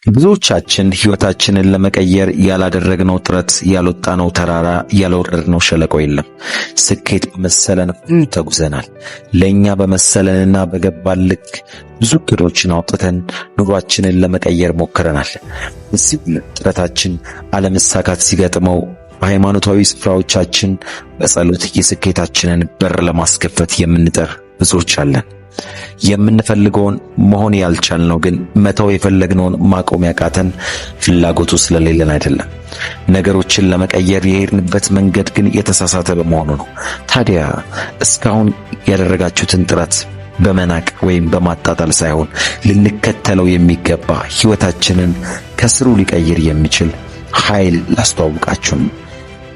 ብዙዎቻችን ህይወታችንን ለመቀየር ያላደረግነው ጥረት፣ ያልወጣነው ተራራ፣ ያልወረድነው ሸለቆ የለም። ስኬት በመሰለን ሁሉ ተጉዘናል። ለኛ በመሰለንና በገባን ልክ ብዙ እቅዶችን አውጥተን ኑሯችንን ለመቀየር ሞክረናል። እዚህ ጥረታችን አለመሳካት ሲገጥመው በሃይማኖታዊ ስፍራዎቻችን በጸሎት የስኬታችንን በር ለማስከፈት የምንጥር ብዙዎች አለን። የምንፈልገውን መሆን ያልቻልነው ግን መተው የፈለግነውን ማቆም ያቃተን ፍላጎቱ ስለሌለን አይደለም። ነገሮችን ለመቀየር የሄድንበት መንገድ ግን የተሳሳተ በመሆኑ ነው። ታዲያ እስካሁን ያደረጋችሁትን ጥረት በመናቅ ወይም በማጣጣል ሳይሆን ልንከተለው የሚገባ ህይወታችንን ከስሩ ሊቀይር የሚችል ኃይል ላስተዋውቃችሁ።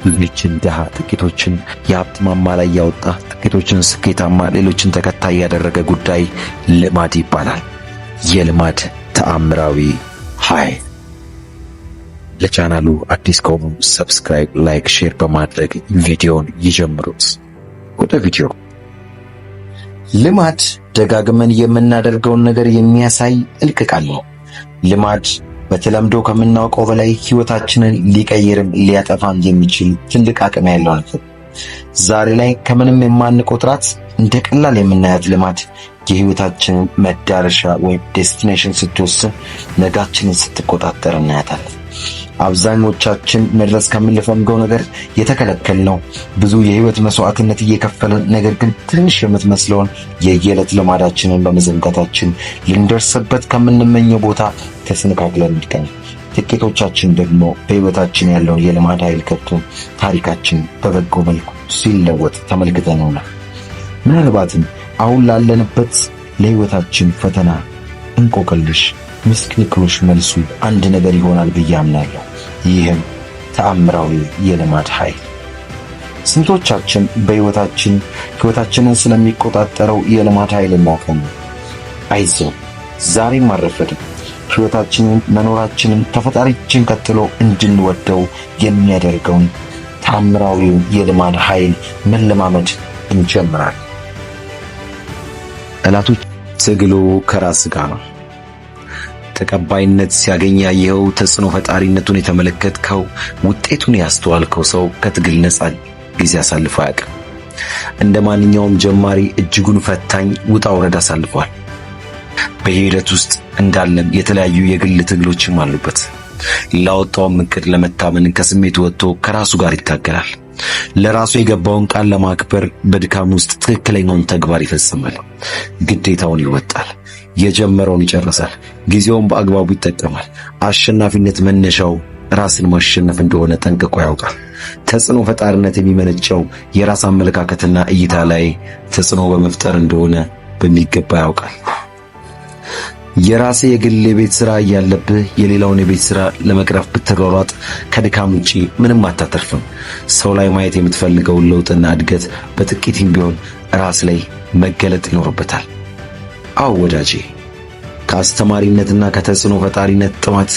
ብዙዎችን ድሃ፣ ጥቂቶችን የሀብት ማማ ላይ ያወጣ፣ ጥቂቶችን ስኬታማ፣ ሌሎችን ተከታይ ያደረገ ጉዳይ ልማድ ይባላል። የልማድ ተአምራዊ ኃይል። ለቻናሉ አዲስ ከሆኑ ሰብስክራይብ፣ ላይክ፣ ሼር በማድረግ ቪዲዮን ይጀምሩት። ወደ ቪዲዮ። ልማድ ደጋግመን የምናደርገውን ነገር የሚያሳይ ጥልቅ ቃል ነው። ልማድ በተለምዶ ከምናውቀው በላይ ህይወታችንን ሊቀይርም ሊያጠፋም የሚችል ትልቅ አቅም ያለው ነገር። ዛሬ ላይ ከምንም የማንቆጥራት እንደ ቀላል የምናያት ልማድ የህይወታችንን መዳረሻ ወይም ዴስቲኔሽን ስትወስን፣ ነጋችንን ስትቆጣጠር እናያታለን። አብዛኞቻችን መድረስ ከምንፈልገው ነገር የተከለከልነው ብዙ የህይወት መስዋዕትነት እየከፈልን ነገር ግን ትንሽ የምትመስለውን የየዕለት ልማዳችንን በመዘንጋታችን ልንደርስበት ከምንመኘው ቦታ ተሰነካክለን እንገኛለን። ጥቂቶቻችን ደግሞ በህይወታችን ያለውን የልማድ ኃይል ከቶ ታሪካችን በበጎ መልኩ ሲለወጥ ተመልክተነውናል። ምናልባትም አሁን ላለንበት ለህይወታችን ፈተና፣ እንቆቅልሽ፣ ምስቅልቅሎሽ መልሱ አንድ ነገር ይሆናል ብዬ አምናለሁ። ይህም ተአምራዊ የልማድ ኃይል። ስንቶቻችን ህይወታችንን ስለሚቆጣጠረው የልማድ ኃይል እናውቃለን? አይዞህ፣ ዛሬም አልረፈድም። ህይወታችንን፣ መኖራችንን ከፈጣሪያችን ቀጥሎ እንድንወደው የሚያደርገውን ተአምራዊውን የልማድ ኃይል መለማመድ እንጀምራለን። ጠላቶች ትግሉ ከራስ ጋር ነው። ተቀባይነት ሲያገኝ ያየኸው፣ ተጽዕኖ ፈጣሪነቱን የተመለከትከው፣ ውጤቱን ያስተዋልከው ሰው ከትግል ነፃ ጊዜ አሳልፎ አያውቅም። እንደ ማንኛውም ጀማሪ እጅጉን ፈታኝ ውጣ ውረድ አሳልፏል። በሂደት ውስጥ እንዳለም የተለያዩ የግል ትግሎችም አሉበት። ላወጣውም እቅድ ለመታመን ከስሜቱ ወጥቶ ከራሱ ጋር ይታገላል። ለራሱ የገባውን ቃል ለማክበር በድካም ውስጥ ትክክለኛውን ተግባር ይፈጽማል። ግዴታውን ይወጣል። የጀመረውን ይጨርሳል። ጊዜውን በአግባቡ ይጠቀማል። አሸናፊነት መነሻው ራስን ማሸነፍ እንደሆነ ጠንቅቆ ያውቃል። ተጽዕኖ ፈጣሪነት የሚመነጨው የራስ አመለካከትና እይታ ላይ ተጽዕኖ በመፍጠር እንደሆነ በሚገባ ያውቃል። የራስ የግል የቤት ሥራ እያለብህ የሌላውን የቤት ሥራ ለመቅረፍ ብትሯሯጥ ከድካም ውጪ ምንም አታተርፍም። ሰው ላይ ማየት የምትፈልገውን ለውጥና እድገት በጥቂትም ቢሆን ራስ ላይ መገለጥ ይኖርበታል። አዎ ወዳጄ፣ ከአስተማሪነትና ከተጽዕኖ ፈጣሪነት ጥማት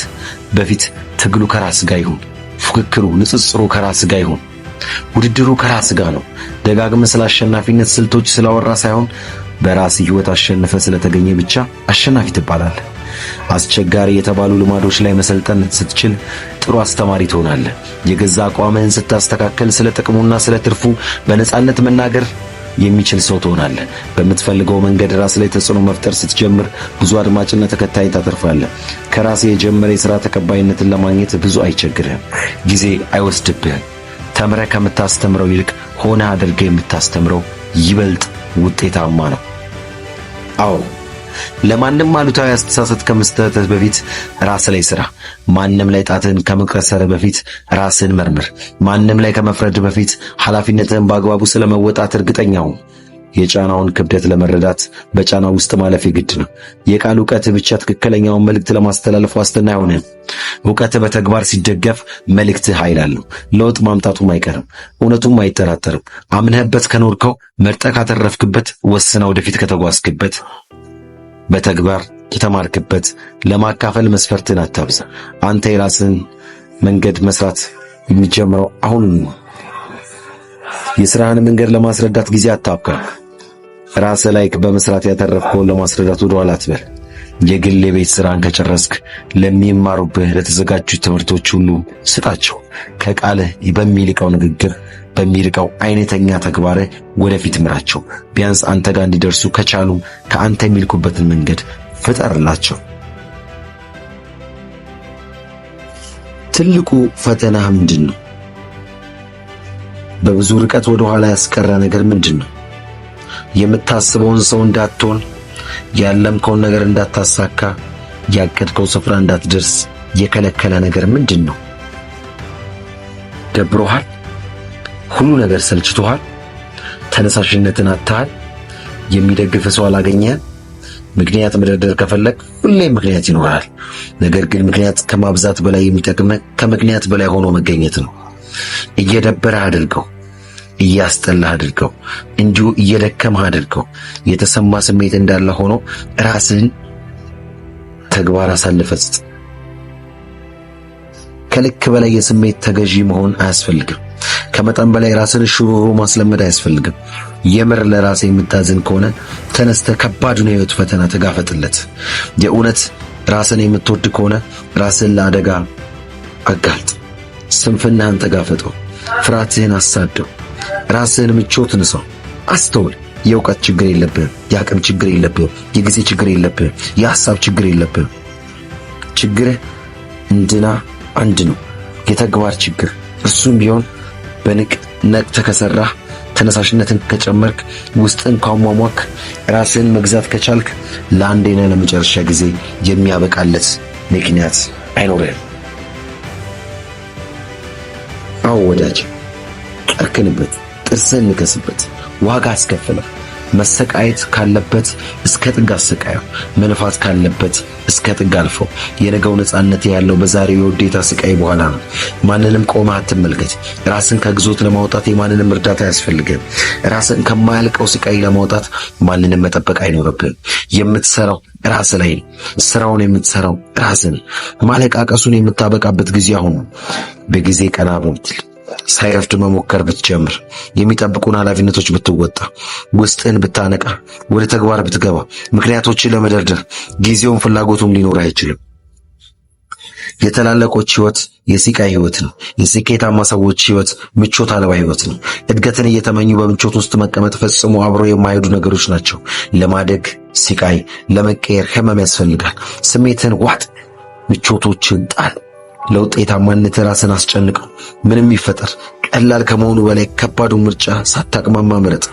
በፊት ትግሉ ከራስ ጋር ይሁን። ፉክክሩ፣ ንጽጽሩ ከራስ ጋር ይሁን። ውድድሩ ከራስ ጋር ነው። ደጋግመህ ስለ አሸናፊነት ስልቶች ስላወራ ሳይሆን በራስ ህይወት አሸንፈ ስለተገኘ ብቻ አሸናፊ ትባላለህ። አስቸጋሪ የተባሉ ልማዶች ላይ መሰልጠን ስትችል ጥሩ አስተማሪ ትሆናለህ። የገዛ አቋምህን ስታስተካከል ስለ ጥቅሙና ስለ ትርፉ በነጻነት መናገር የሚችል ሰው ትሆናለህ። በምትፈልገው መንገድ ራስ ላይ ተጽዕኖ መፍጠር ስትጀምር ብዙ አድማጭና ተከታይ ታተርፋለህ። ከራስ የጀመረ የሥራ ተቀባይነትን ለማግኘት ብዙ አይቸግርህም። ጊዜ አይወስድብህም። ተምረህ ከምታስተምረው ይልቅ ሆነ አድርገህ የምታስተምረው ይበልጥ ውጤታማ ነው። አዎ፣ ለማንም አሉታዊ አስተሳሰብ ከመስጠት በፊት ራስ ላይ ስራ። ማንም ላይ ጣትን ከመቀሰር በፊት ራስን መርምር። ማንም ላይ ከመፍረድ በፊት ኃላፊነትን በአግባቡ ስለመወጣት እርግጠኛው። የጫናውን ክብደት ለመረዳት በጫናው ውስጥ ማለፍ የግድ ነው። የቃል ዕውቀት ብቻ ትክክለኛውን መልእክት ለማስተላለፍ ዋስትና አይሆንም። ዕውቀት በተግባር ሲደገፍ መልእክት ኃይል አለው። ለውጥ ማምጣቱም አይቀርም። እውነቱም አይጠራጠርም። አምነህበት ከኖርከው፣ መርጠህ ካተረፍክበት፣ ወስነህ ወደፊት ከተጓዝክበት፣ በተግባር ከተማርክበት፣ ለማካፈል መስፈርትን አታብዛ። አንተ የራስን መንገድ መስራት የሚጀምረው አሁን ነው። የሥራህን መንገድ ለማስረዳት ጊዜ አታብቃ። ራስህ ላይ በመስራት ያተረፍከውን ለማስረዳት ወደ ኋላ አትበል። የግል የቤት ስራን ከጨረስክ ለሚማሩብህ ለተዘጋጁ ትምህርቶች ሁሉ ስጣቸው። ከቃልህ በሚልቀው ንግግር፣ በሚርቀው አይነተኛ ተግባርህ ወደፊት ምራቸው። ቢያንስ አንተ ጋር እንዲደርሱ ከቻሉ ከአንተ የሚልኩበትን መንገድ ፍጠርላቸው። ትልቁ ፈተና ምንድን ነው? በብዙ ርቀት ወደ ኋላ ያስቀረ ነገር ምንድን ነው? የምታስበውን ሰው እንዳትሆን፣ ያለምከውን ነገር እንዳታሳካ፣ ያቀድከው ስፍራ እንዳትደርስ የከለከለ ነገር ምንድን ነው? ደብሮሃል? ሁሉ ነገር ሰልችቶሃል? ተነሳሽነትን አጥተሃል? የሚደግፍ ሰው አላገኘህም? ምክንያት መደርደር ከፈለግ ሁሌም ምክንያት ይኖራል። ነገር ግን ምክንያት ከማብዛት በላይ የሚጠቅመህ ከምክንያት በላይ ሆኖ መገኘት ነው። እየደበረህ አድርገው፣ እያስጠላህ አድርገው፣ እንዲሁ እየደከመህ አድርገው። የተሰማ ስሜት እንዳለ ሆኖ ራስህን ተግባር አሳልፈህ ስጥ። ከልክ በላይ የስሜት ተገዢ መሆን አያስፈልግም። ከመጠን በላይ ራስን ሽሩሩ ማስለመድ አያስፈልግም። የምር ለራስህ የምታዝን ከሆነ ተነስተህ ከባዱን የህይወት ፈተና ተጋፈጥለት። የእውነት ራስን የምትወድ ከሆነ ራስን ለአደጋ አጋልጥ። ስንፍናህን ተጋፈጠው። ፍርሃትህን አሳደው። ራስህን ምቾት ንሳው። አስተውል። የእውቀት ችግር የለብህም። የአቅም ችግር የለብህም። የጊዜ ችግር የለብህም። የሐሳብ ችግር የለብህም። ችግርህ እንድና አንድ ነው፣ የተግባር ችግር። እርሱም ቢሆን ነቅተህ ከሠራህ፣ ተነሳሽነትን ከጨመርክ፣ ውስጥን ካሟሟክ፣ ራስህን መግዛት ከቻልክ ለአንዴና ለመጨረሻ ጊዜ የሚያበቃለት ምክንያት አይኖርህም። አዎ ወዳጅ፣ ጨክንበት፣ ጥርስህን ንከስበት፣ ዋጋ አስከፍለው። መሰቃየት ካለበት እስከ ጥግ አሰቃየው። መልፋት ካለበት እስከ ጥግ አልፈው። የነገው ነጻነት ያለው በዛሬው የውዴታ ስቃይ በኋላ ነው። ማንንም ቆመህ አትመልከት። ራስን ከግዞት ለማውጣት የማንንም እርዳታ አያስፈልግም። ራስን ከማያልቀው ስቃይ ለማውጣት ማንንም መጠበቅ አይኖርብህም። የምትሰራው ራስህ ላይ ነው። ስራውን የምትሰራው ራስህ። ማለቃቀሱን የምታበቃበት ጊዜ አሁን። በጊዜ ቀና ብትል፣ ሳይረፍድ መሞከር ብትጀምር፣ የሚጠብቁን ኃላፊነቶች ብትወጣ፣ ውስጥህን ብታነቃ፣ ወደ ተግባር ብትገባ፣ ምክንያቶችን ለመደርደር ጊዜውን ፍላጎቱም ሊኖር አይችልም። የተላለቆች ህይወት የስቃይ ህይወት ነው። የስኬታማ ሰዎች ህይወት ምቾት አልባ ህይወት ነው። እድገትን እየተመኙ በምቾት ውስጥ መቀመጥ ፈጽሞ አብረው የማይሄዱ ነገሮች ናቸው። ለማደግ ስቃይ፣ ለመቀየር ህመም ያስፈልጋል። ስሜትን ዋጥ፣ ምቾቶችን ጣል። ለውጤታማነት ራስን አስጨንቀው። ምንም ይፈጠር፣ ቀላል ከመሆኑ በላይ ከባዱ ምርጫ ሳታቅማማ ምረጥ።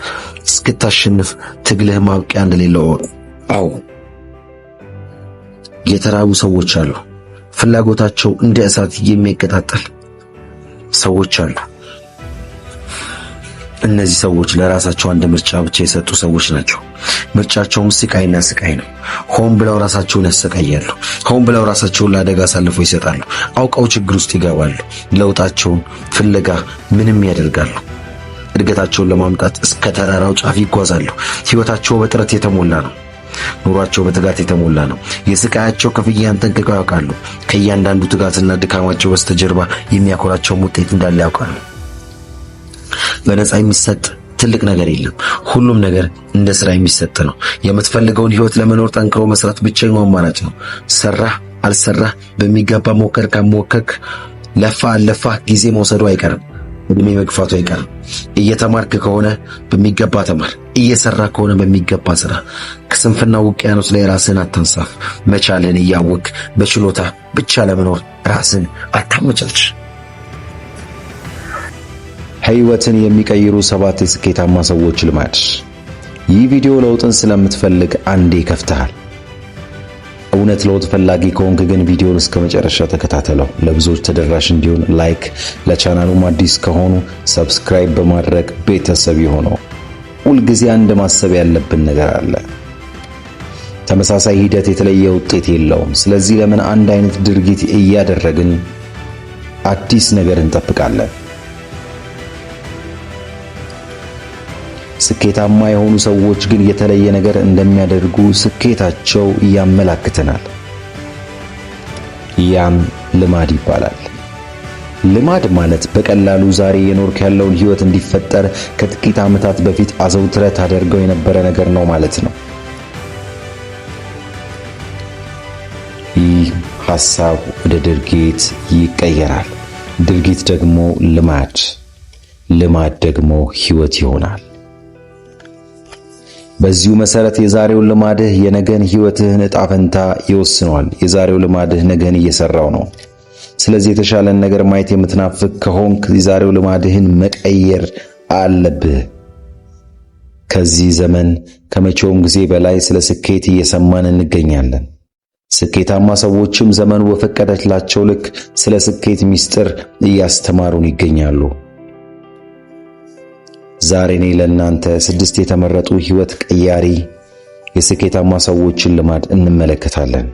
እስክታሸንፍ ትግልህ ማብቂያ እንደሌለው። አዎ የተራቡ ሰዎች አሉ። ፍላጎታቸው እንደ እሳት የሚቀጣጠል ሰዎች አሉ። እነዚህ ሰዎች ለራሳቸው አንድ ምርጫ ብቻ የሰጡ ሰዎች ናቸው። ምርጫቸውም ስቃይና ስቃይ ነው። ሆን ብለው ራሳቸውን ያሰቃያሉ። ሆን ብለው ራሳቸውን ለአደጋ አሳልፈው ይሰጣሉ። አውቀው ችግር ውስጥ ይገባሉ። ለውጣቸውን ፍለጋ ምንም ያደርጋሉ። እድገታቸውን ለማምጣት እስከ ተራራው ጫፍ ይጓዛሉ። ሕይወታቸው በጥረት የተሞላ ነው። ኑሯቸው በትጋት የተሞላ ነው። የስቃያቸው ክፍያን ጠንቅቀው ያውቃሉ። ከእያንዳንዱ ትጋትና ድካማቸው በስተጀርባ የሚያኮራቸውን ውጤት እንዳለ ያውቃሉ። በነፃ የሚሰጥ ትልቅ ነገር የለም። ሁሉም ነገር እንደ ስራ የሚሰጥ ነው። የምትፈልገውን ህይወት ለመኖር ጠንክሮ መስራት ብቸኛው አማራጭ ነው። ሰራህ አልሰራህ፣ በሚገባ ሞከር ካሞከርክ፣ ለፋ አልለፋ፣ ጊዜ መውሰዱ አይቀርም። እድሜ መግፋቱ አይቀርም። እየተማርክ ከሆነ በሚገባ ተማር። እየሰራ ከሆነ በሚገባ ስራ። ከስንፍና ውቅያኖስ ላይ ራስን አታንሳፍ። መቻልን እያወቅ በችሎታ ብቻ ለመኖር ራስን አታመቻች። ህይወትን የሚቀይሩ 7 የስኬታማ ሰዎች ልማድ። ይህ ቪዲዮ ለውጥን ስለምትፈልግ አንዴ ከፍተሃል። እውነት ለውጥ ፈላጊ ከሆንክ ግን ቪዲዮውን እስከ መጨረሻ ተከታተለው። ለብዙዎች ተደራሽ እንዲሆን ላይክ፣ ለቻናሉም አዲስ ከሆኑ ሰብስክራይብ በማድረግ ቤተሰብ ይሁኑ። ሁልጊዜ አንድ ማሰብ ያለብን ነገር አለ። ተመሳሳይ ሂደት የተለየ ውጤት የለውም። ስለዚህ ለምን አንድ አይነት ድርጊት እያደረግን አዲስ ነገር እንጠብቃለን? ስኬታማ የሆኑ ሰዎች ግን የተለየ ነገር እንደሚያደርጉ ስኬታቸው ያመላክተናል። ያም ልማድ ይባላል። ልማድ ማለት በቀላሉ ዛሬ የኖርክ ያለውን ህይወት እንዲፈጠር ከጥቂት ዓመታት በፊት አዘውትረህ ታደርገው የነበረ ነገር ነው ማለት ነው። ሐሳብ ወደ ድርጊት ይቀየራል። ድርጊት ደግሞ ልማድ፣ ልማድ ደግሞ ሕይወት ይሆናል። በዚሁ መሰረት የዛሬው ልማድህ የነገን ሕይወትህን ዕጣ ፈንታ ይወስነዋል። የዛሬው ልማድህ ነገን እየሰራው ነው። ስለዚህ የተሻለን ነገር ማየት የምትናፍቅ ከሆንክ የዛሬው ልማድህን መቀየር አለብህ። ከዚህ ዘመን ከመቼውም ጊዜ በላይ ስለ ስኬት እየሰማን እንገኛለን። ስኬታማ ሰዎችም ዘመኑ በፈቀደላቸው ልክ ስለ ስኬት ምስጢር እያስተማሩን ይገኛሉ። ዛሬ እኔ ለእናንተ 6 የተመረጡ ሕይወት ቀያሪ የስኬታማ ሰዎችን ልማድ እንመለከታለን።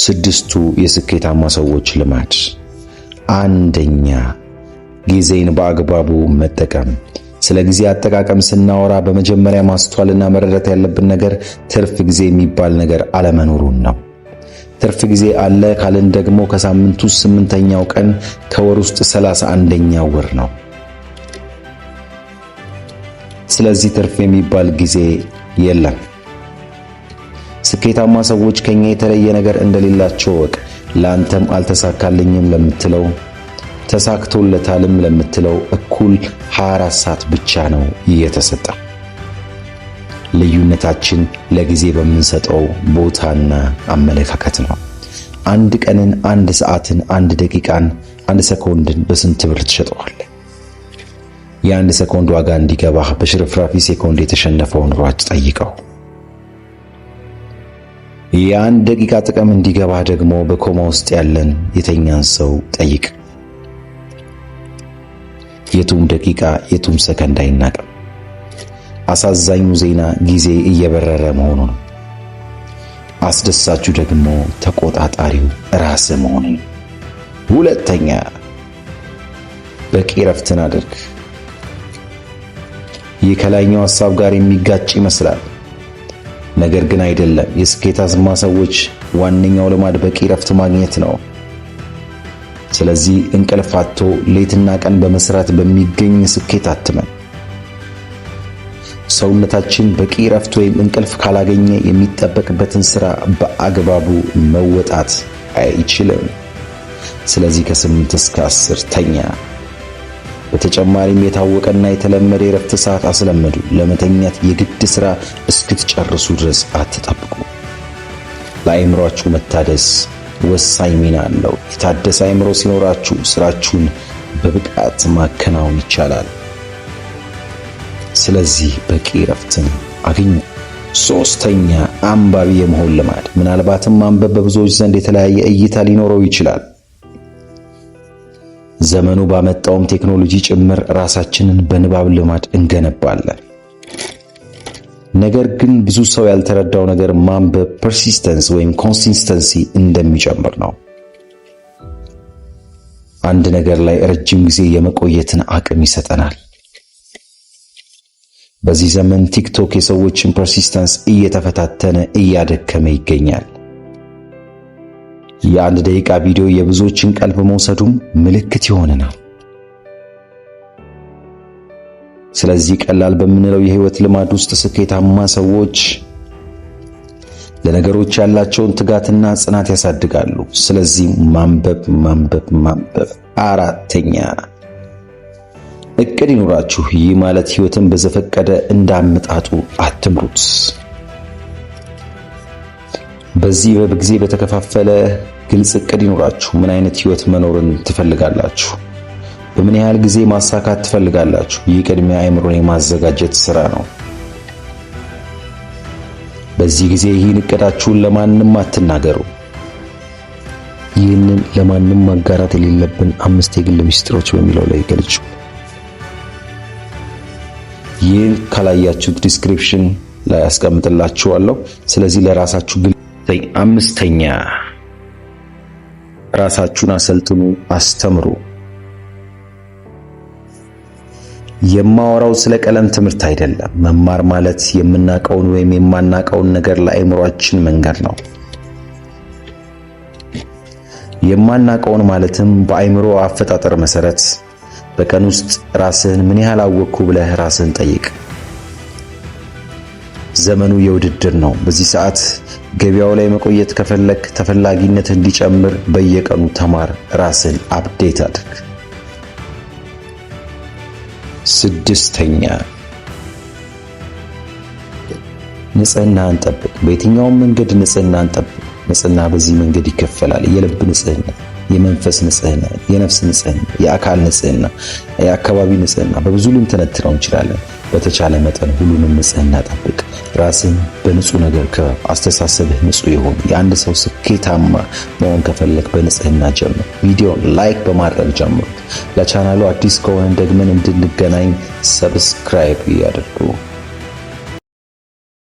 6ቱ የስኬታማ ሰዎች ልማድ። አንደኛ፣ ጊዜን በአግባቡ መጠቀም። ስለ ጊዜ አጠቃቀም ስናወራ በመጀመሪያ ማስተዋልና መረዳት ያለብን ነገር ትርፍ ጊዜ የሚባል ነገር አለመኖሩን ነው። ትርፍ ጊዜ አለ ካልን ደግሞ ከሳምንቱ 8ኛው ቀን ከወር ውስጥ 31ኛው ወር ነው። ስለዚህ ትርፍ የሚባል ጊዜ የለም። ስኬታማ ሰዎች ከኛ የተለየ ነገር እንደሌላቸው ወቅ። ላንተም አልተሳካልኝም ለምትለው ተሳክቶለታልም ለምትለው እኩል 24 ሰዓት ብቻ ነው የተሰጠ። ልዩነታችን ለጊዜ በምንሰጠው ቦታና አመለካከት ነው። አንድ ቀንን፣ አንድ ሰዓትን፣ አንድ ደቂቃን፣ አንድ ሰኮንድን በስንት ብር ትሸጠዋለህ? የአንድ ሰኮንድ ዋጋ እንዲገባህ በሽርፍራፊ ሴኮንድ የተሸነፈውን ሯጭ ጠይቀው። የአንድ ደቂቃ ጥቅም እንዲገባህ ደግሞ በኮማ ውስጥ ያለን የተኛን ሰው ጠይቅ። የቱም ደቂቃ የቱም ሰከንድ አይናቅም። አሳዛኙ ዜና ጊዜ እየበረረ መሆኑ ነው። አስደሳቹ ደግሞ ተቆጣጣሪው ራስህ መሆኑ ነው። ሁለተኛ፣ በቂ ረፍትን አድርግ። ይህ ከላይኛው ሐሳብ ጋር የሚጋጭ ይመስላል፣ ነገር ግን አይደለም። የስኬታማ ሰዎች ዋነኛው ልማድ በቂ ረፍት ማግኘት ነው። ስለዚህ እንቅልፍ አጥቶ ሌትና ቀን በመስራት በሚገኝ ስኬት አትመን። ሰውነታችን በቂ ረፍት ወይም እንቅልፍ ካላገኘ የሚጠበቅበትን ሥራ በአግባቡ መወጣት አይችልም። ስለዚህ ከ8 እስከ 10 ተኛ። በተጨማሪም የታወቀና የተለመደ የረፍት ሰዓት አስለመዱ። ለመተኛት የግድ ሥራ እስክትጨርሱ ድረስ አትጠብቁ። ለአእምሮአችሁ መታደስ ወሳኝ ሚና አለው። የታደሰ አእምሮ ሲኖራችሁ ሥራችሁን በብቃት ማከናወን ይቻላል። ስለዚህ በቂ ረፍትን አግኙ። 3ኛ፣ አንባቢ የመሆን ልማድ። ምናልባትም ማንበብ በብዙዎች ዘንድ የተለያየ እይታ ሊኖረው ይችላል። ዘመኑ ባመጣውም ቴክኖሎጂ ጭምር ራሳችንን በንባብ ልማድ እንገነባለን። ነገር ግን ብዙ ሰው ያልተረዳው ነገር ማንበብ ፐርሲስተንስ ወይም ኮንሲስተንሲ እንደሚጨምር ነው። አንድ ነገር ላይ ረጅም ጊዜ የመቆየትን አቅም ይሰጠናል። በዚህ ዘመን ቲክቶክ የሰዎችን ፐርሲስተንስ እየተፈታተነ እያደከመ ይገኛል። የአንድ ደቂቃ ቪዲዮ የብዙዎችን ቀልብ መውሰዱም ምልክት ይሆነናል። ስለዚህ ቀላል በምንለው የህይወት ልማድ ውስጥ ስኬታማ ሰዎች ለነገሮች ያላቸውን ትጋትና ጽናት ያሳድጋሉ። ስለዚህ ማንበብ ማንበብ ማንበብ። 4ኛ፣ እቅድ ይኑራችሁ። ይህ ማለት ህይወትን በዘፈቀደ እንዳመጣጡ አትምሩት። በዚህ በጊዜ በተከፋፈለ ግልጽ እቅድ ይኑራችሁ። ምን አይነት ህይወት መኖርን ትፈልጋላችሁ? በምን ያህል ጊዜ ማሳካት ትፈልጋላችሁ? ይህ ቅድሚያ አእምሮን የማዘጋጀት ሥራ ነው። በዚህ ጊዜ ይህን እቅዳችሁን ለማንም አትናገሩ። ይህንን ለማንም ማጋራት የሌለብን 5 የግል ምስጢሮች በሚለው ላይ ገልጹ። ይህን ካላያችሁት ዲስክሪፕሽን ላይ አስቀምጥላችኋለሁ። ስለዚህ ለራሳችሁ ግል 5ኛ፣ ራሳችሁን አሰልጥኑ፣ አስተምሩ። የማወራው ስለ ቀለም ትምህርት አይደለም። መማር ማለት የምናውቀውን ወይም የማናውቀውን ነገር ለአእምሮአችን መንገር ነው። የማናውቀውን ማለትም በአእምሮ አፈጣጠር መሰረት በቀን ውስጥ ራስህን ምን ያህል አወቅኩ ብለህ ራስህን ጠይቅ። ዘመኑ የውድድር ነው። በዚህ ሰዓት ገበያው ላይ መቆየት ከፈለክ ተፈላጊነት እንዲጨምር በየቀኑ ተማር፣ ራስን አፕዴት አድርግ። ስድስተኛ ንጽህናን ጠብቅ። በየትኛውም መንገድ ንጽህናን ጠብቅ። ንጽህና በዚህ መንገድ ይከፈላል። የልብ ንጽህና፣ የመንፈስ ንጽህና፣ የነፍስ ንጽህና፣ የአካል ንጽህና፣ የአካባቢ ንጽህና፣ በብዙ ልንተነትነው እንችላለን። በተቻለ መጠን ሁሉንም ንጽህና ጠብቅ። ራስን በንጹህ ነገር አስተሳሰብህ ንጹህ ይሁን። የአንድ ሰው ስኬታማ መሆን ከፈለክ በንጽህና ጀምር። ቪዲዮን ላይክ በማድረግ ጀምሩት። ለቻናሉ አዲስ ከሆነ ደግመን እንድንገናኝ ሰብስክራይብ ያድርጉ።